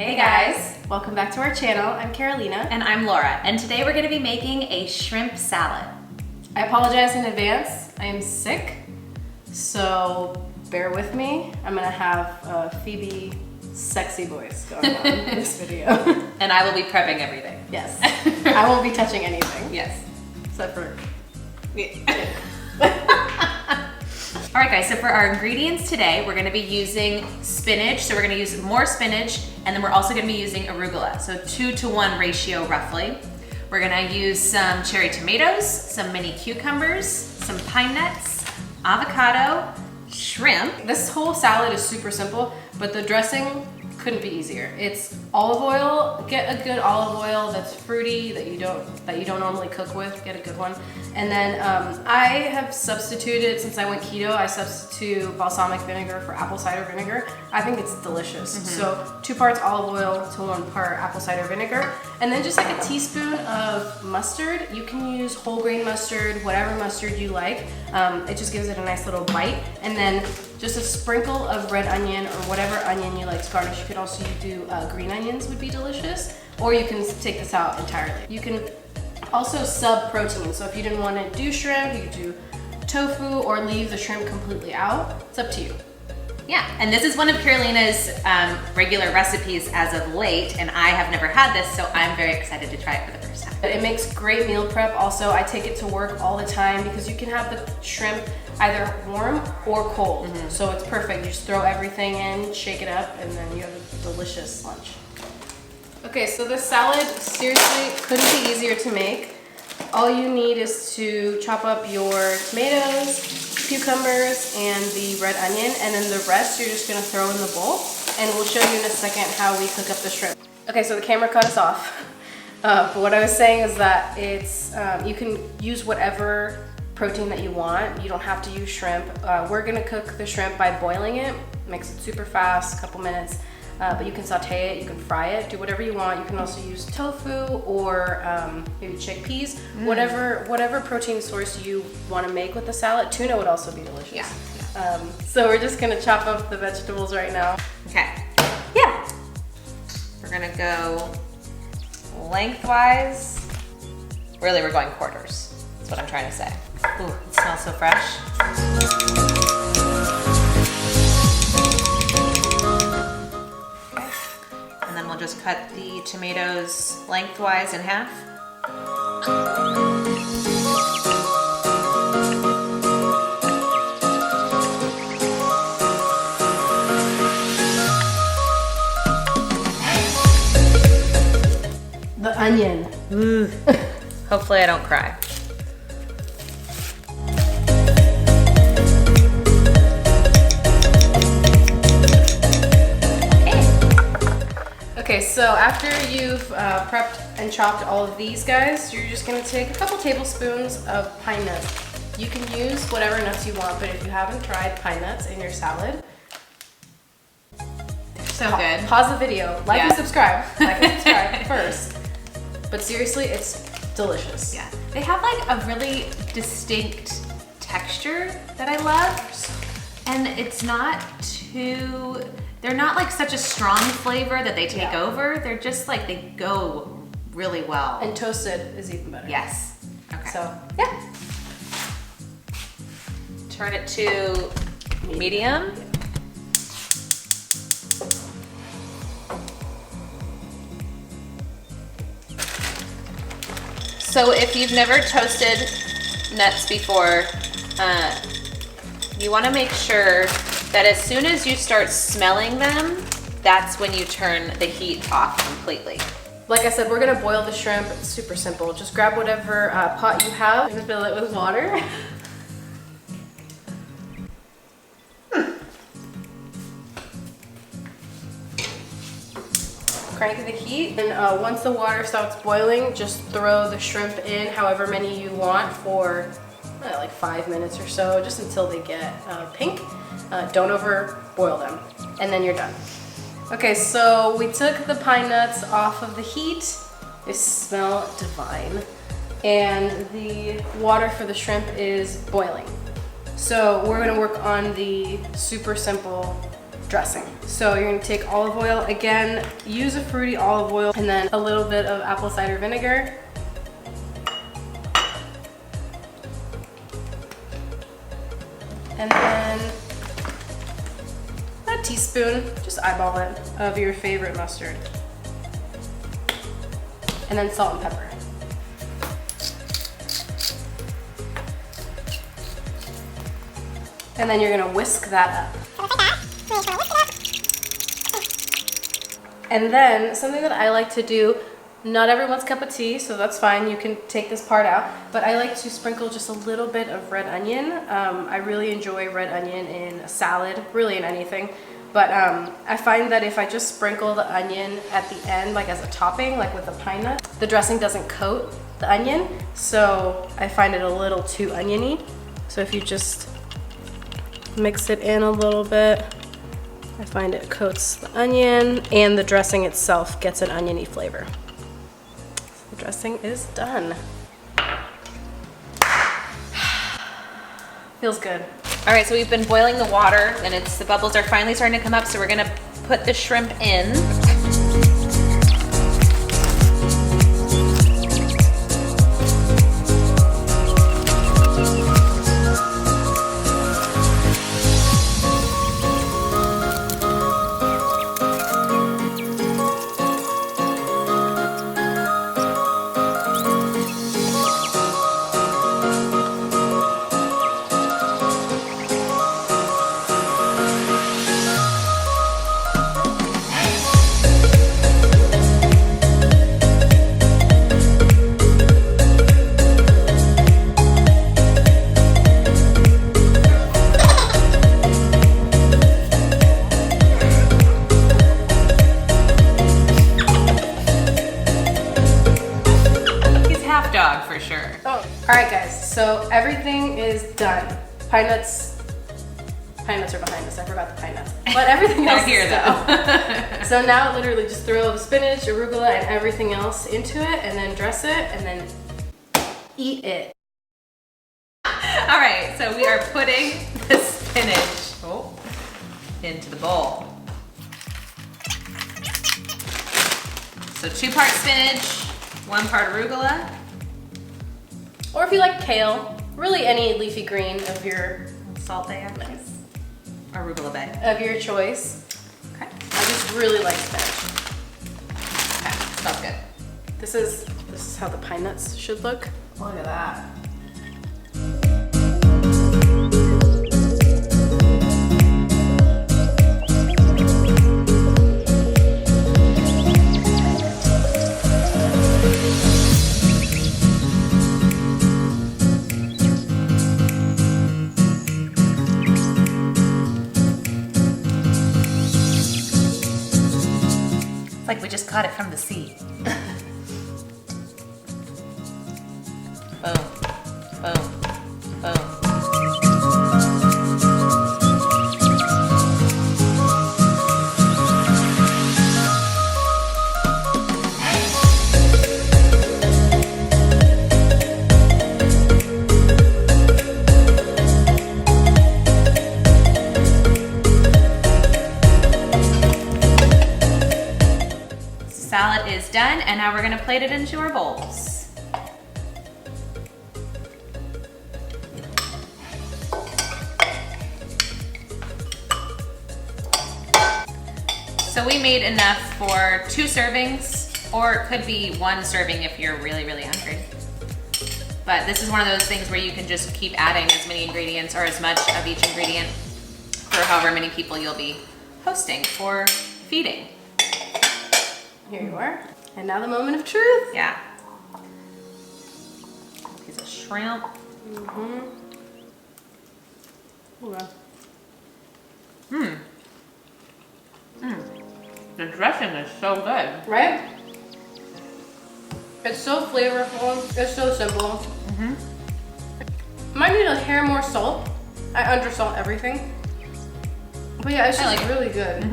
Hey guys, welcome back to our channel. I'm Carolina. And I'm Laura, and today we're gonna be making a shrimp salad. I apologize in advance. I am sick, so bear with me. I'm gonna have Phoebe sexy voice going on in this video. And I will be prepping everything. Yes, I won't be touching anything. Yes. Except for... All right guys, so for our ingredients today, we're gonna be using spinach. So we're gonna use more spinach, and then we're also gonna be using arugula. So 2-to-1 ratio roughly. We're gonna use some cherry tomatoes, some mini cucumbers, some pine nuts, avocado, shrimp. This whole salad is super simple, but the dressing couldn't be easier. It's olive oil. Get a good olive oil that's fruity, that you don't normally cook with. Get a good one. And then I have substituted, since I went keto, I substitute balsamic vinegar for apple cider vinegar. I think it's delicious. So 2 parts olive oil to 1 part apple cider vinegar. And then just like a teaspoon of mustard. You can use whole grain mustard, whatever mustard you like. It just gives it a nice little bite. And then just a sprinkle of red onion or whatever onion you like to garnish. You could also do green onions would be delicious, or you can take this out entirely. You can also sub protein. So if you didn't want to do shrimp, you could do tofu or leave the shrimp completely out. It's up to you. Yeah, and this is one of Carolina's regular recipes as of late, and I have never had this, so I'm very excited to try it for the first time. It makes great meal prep. Also, I take it to work all the time because you can have the shrimp either warm or cold. So it's perfect. You just throw everything in, shake it up, and then you have a delicious lunch. Okay, so this salad seriously couldn't be easier to make. All you need is to chop up your tomatoes, cucumbers, and the red onion, and then the rest you're just gonna throw in the bowl, and we'll show you in a second how we cook up the shrimp. Okay, so the camera cut us off. But what I was saying is that it's you can use whatever protein that you want. You don't have to use shrimp. We're gonna cook the shrimp by boiling it. Makes it super fast, a couple minutes. But you can saute it, you can fry it, do whatever you want. You can also use tofu or maybe chickpeas, whatever protein source you want to make with the salad. Tuna would also be delicious. Yeah. So we're just gonna chop up the vegetables right now. Okay. Yeah. We're gonna go lengthwise. Really, we're going quarters. That's what I'm trying to say. Ooh, it smells so fresh. And then we'll just cut the tomatoes lengthwise in half. The onion. Ooh. Hopefully I don't cry. Okay, so after you've prepped and chopped all of these guys, you're just gonna take a couple tablespoons of pine nuts. You can use whatever nuts you want, but if you haven't tried pine nuts in your salad, They're so good. Pause the video, like and subscribe. Like and subscribe first. But seriously, it's delicious. Yeah. They have like a really distinct texture that I love. And it's not too, they're not like such a strong flavor that they take over. They're just like, they go really well. And toasted is even better. Yes. Okay. So, yeah. Turn it to medium. So if you've never toasted nuts before, you want to make sure that as soon as you start smelling them, that's when you turn the heat off completely. Like I said, we're gonna boil the shrimp. It's super simple. Just grab whatever pot you have and fill it with water. Crank the heat, and once the water starts boiling, just throw the shrimp in, however many you want, for like 5 minutes or so, just until they get pink. Don't over boil them, and then you're done. Okay, so we took the pine nuts off of the heat. They smell divine. And the water for the shrimp is boiling. So we're gonna work on the super simple dressing. So you're gonna take olive oil. Again, use a fruity olive oil and then a little bit of apple cider vinegar. And then a teaspoon, just eyeball it, of your favorite mustard. And then salt and pepper. And then you're gonna whisk that up. And then something that I like to do, not everyone's cup of tea, so that's fine, you can take this part out, but I like to sprinkle just a little bit of red onion. I really enjoy red onion in a salad, really in anything. But I find that if I just sprinkle the onion at the end, like as a topping, like with the pine nuts, the dressing doesn't coat the onion, so I find it a little too oniony. So if you just mix it in a little bit, I find it coats the onion and the dressing itself gets an oniony flavor. So the dressing is done. Feels good. All right, so we've been boiling the water and the bubbles are finally starting to come up, so we're gonna put the shrimp in. Dog for sure. Oh, all right guys, so everything is done. Pine nuts are behind us, I forgot the pine nuts. But everything else They're here is done. So now literally just throw the spinach, arugula, and everything else into it, and then dress it, and then eat it. All right, so we are putting the spinach into the bowl. So 2 parts spinach, 1 part arugula. Or if you like kale, really any leafy green of your Salt bay, nice. Arugula bay. of your choice. Okay. I just really like spinach. Okay, smells good. This is how the pine nuts should look. Look at that. Like we just caught it from the sea. Boom, boom, boom. Salad is done, and now we're gonna plate it into our bowls. So we made enough for 2 servings, or it could be 1 serving if you're really, really hungry. But this is one of those things where you can just keep adding as many ingredients or as much of each ingredient for however many people you'll be hosting or feeding. Here you are. And now the moment of truth. Yeah. Piece of shrimp. Mm-hmm. The dressing is so good. Right? It's so flavorful. It's so simple. Might need a hair more salt. I undersalt everything. But yeah, it's just like it. really good.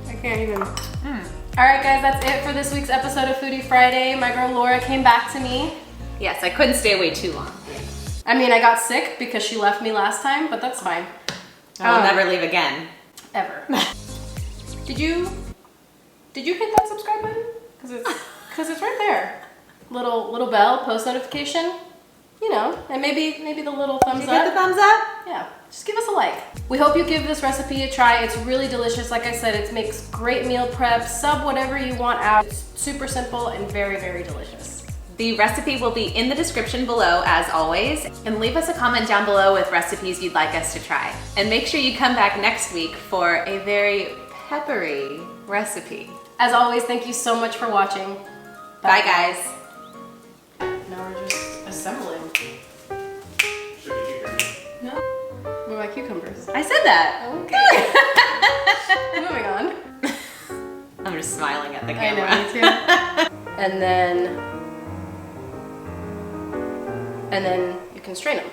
I can't even. All right, guys, that's it for this week's episode of Foodie Friday. My girl Laura came back to me. Yes, I couldn't stay away too long. I mean, I got sick because she left me last time, but that's fine. I will never leave again. Ever. Did you hit that subscribe button? Because it's right there. Little bell, post notification. You know, and maybe the little thumbs up. Did you get the thumbs up? Yeah, just give us a like. We hope you give this recipe a try. It's really delicious. Like I said, it makes great meal prep. Sub whatever you want out. It's super simple and very, very delicious. The recipe will be in the description below as always, and leave us a comment down below with recipes you'd like us to try. And make sure you come back next week for a very peppery recipe. As always, thank you so much for watching. Bye guys. Now we're just assembling. No. What about cucumbers? I said that. Okay. Moving on. I'm just smiling at the camera. I know, me too. And then you can strain them.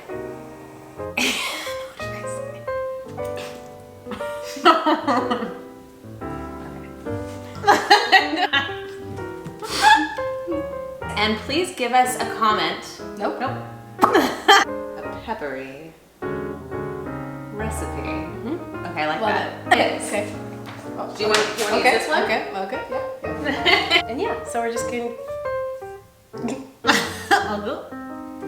And please give us a comment. Nope. A peppery recipe. Okay, I like that. Okay. Do you want to use this one? Okay. Yep. And yeah, so we're just getting.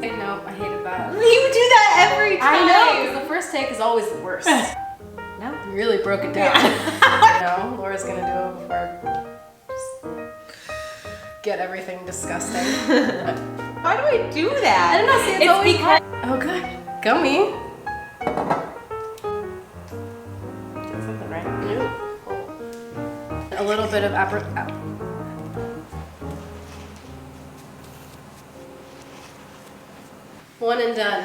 No, I hated that. You do that every time. I know, because the first take is always the worst. No. You really broke it down. No, Laura's gonna do it before I just get everything disgusting. How do I do that? I don't know, see, it's always because... Oh, good. Gummy. Did something right. A little bit of one and done.